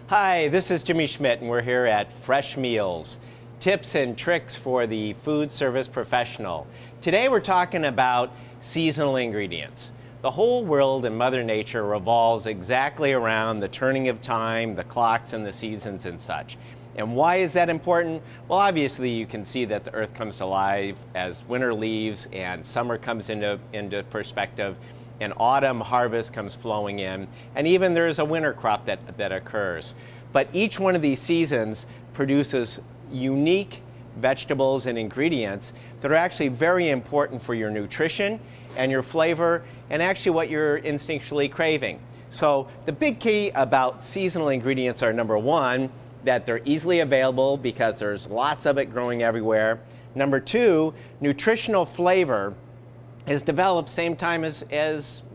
Hi, this is Jimmy Schmidt, and we're here at Fresh Meals, tips and tricks for the food service professional. Today we're talking about seasonal ingredients. The whole world and Mother Nature revolves exactly around the turning of time, the clocks and the seasons and such. And why is that important? Well, obviously you can see that the earth comes to life as winter leaves and summer comes into perspective, and autumn harvest comes flowing in, and even there's a winter crop that occurs. But each one of these seasons produces unique vegetables and ingredients that are actually very important for your nutrition and your flavor and actually what you're instinctually craving. So the big key about seasonal ingredients are, number one, that they're easily available because there's lots of it growing everywhere. Number two, nutritional flavor is developed same time as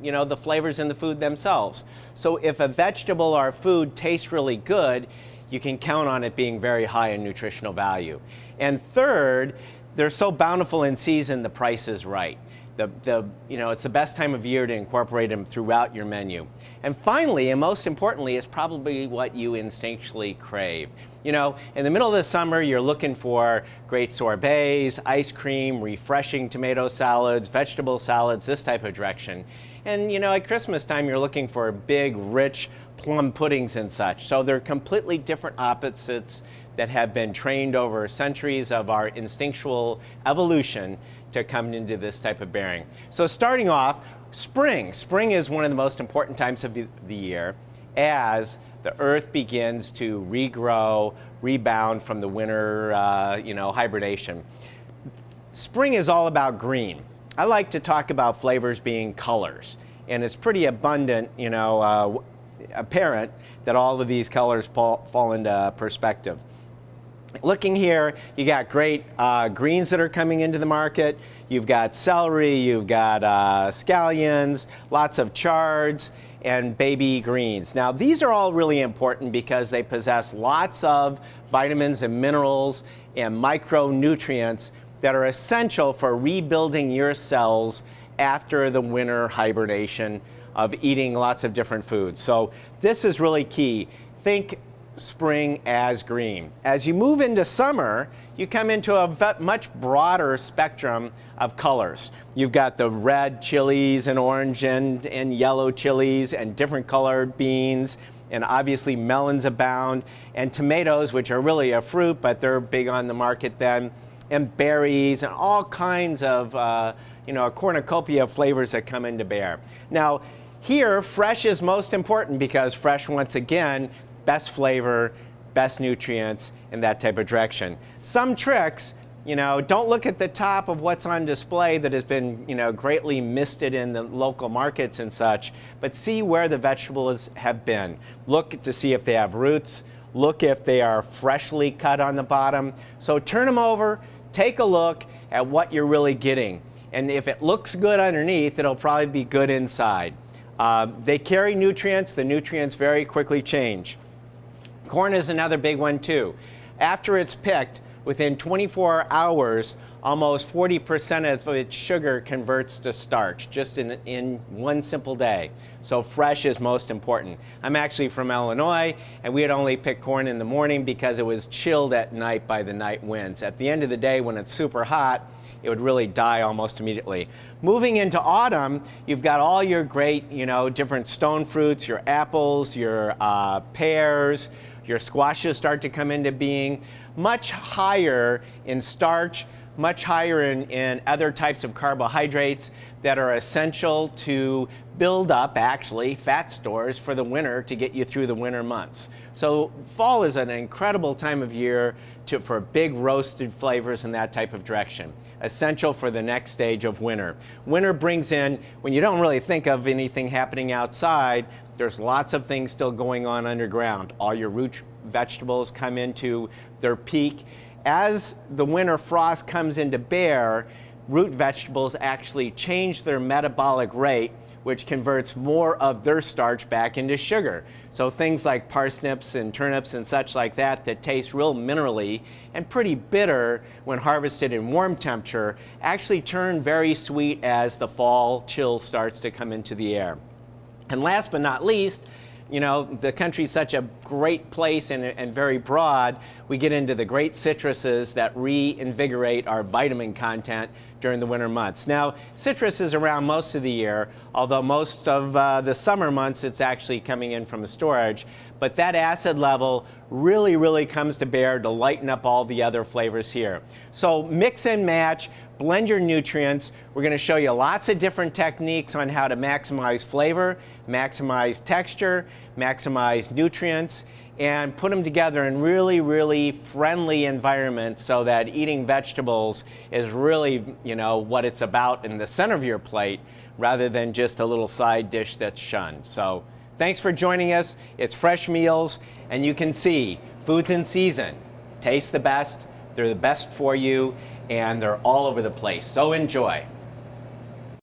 the flavors in the food themselves. So if a vegetable or food tastes really good, you can count on it being very high in nutritional value. And third, they're so bountiful in season, the price is right. It's the best time of year to incorporate them throughout your menu. And finally, and most importantly, is probably what you instinctually crave. In the middle of the summer, you're looking for great sorbets, ice cream, refreshing tomato salads, vegetable salads, this type of direction. And at Christmas time, you're looking for big, rich plum puddings and such. So they're completely different opposites that have been trained over centuries of our instinctual evolution to come into this type of bearing. So starting off, spring. Spring is one of the most important times of the year as the earth begins to regrow, rebound from the winter hibernation. Spring is all about green. I like to talk about flavors being colors, and it's pretty abundant, apparent that all of these colors fall into perspective. Looking here, you got great greens that are coming into the market. You've got celery, you've got scallions, lots of chards, and baby greens. Now, these are all really important because they possess lots of vitamins and minerals and micronutrients that are essential for rebuilding your cells after the winter hibernation of eating lots of different foods. So this is really key. Think spring as green. As you move into summer, you come into a much broader spectrum of colors. You've got the red chilies and orange and yellow chilies and different colored beans, and obviously melons abound, and tomatoes, which are really a fruit, but they're big on the market then, and berries and all kinds of a cornucopia of flavors that come into bear. Now, here, fresh is most important because fresh, once again, best flavor, best nutrients, in that type of direction. Some tricks, don't look at the top of what's on display that has been, greatly misted in the local markets and such, but see where the vegetables have been. Look to see if they have roots. Look if they are freshly cut on the bottom. So turn them over, take a look at what you're really getting. And if it looks good underneath, it'll probably be good inside. They carry nutrients. The nutrients very quickly change. Corn is another big one too. After it's picked, within 24 hours, almost 40% of its sugar converts to starch just in one simple day. So fresh is most important. I'm actually from Illinois, and we had only picked corn in the morning because it was chilled at night by the night winds. At the end of the day, when it's super hot, it would really die almost immediately. Moving into autumn, you've got all your great, different stone fruits, your apples, your pears, your squashes start to come into being, much higher in starch, much higher in other types of carbohydrates that are essential to build up, actually, fat stores for the winter to get you through the winter months. So fall is an incredible time of year for big roasted flavors in that type of direction. Essential for the next stage of winter. Winter brings in, when you don't really think of anything happening outside, there's lots of things still going on underground. All your root vegetables come into their peak. As the winter frost comes into bear, root vegetables actually change their metabolic rate, which converts more of their starch back into sugar. So things like parsnips and turnips and such like that taste real minerally and pretty bitter when harvested in warm temperature actually turn very sweet as the fall chill starts to come into the air. And last but not least, you know, the country's such a great place and very broad, we get into the great citruses that reinvigorate our vitamin content during the winter months. Now, citrus is around most of the year, although most of the summer months it's actually coming in from storage. But that acid level really comes to bear to lighten up all the other flavors here. So mix and match, blend your nutrients. We're going to show you lots of different techniques on how to maximize flavor, maximize texture, maximize nutrients, and put them together in really friendly environments so that eating vegetables is really, you know, what it's about in the center of your plate rather than just a little side dish that's shunned. So thanks for joining us. It's Fresh Meals, and you can see foods in season taste the best, they're the best for you, and they're all over the place. So enjoy.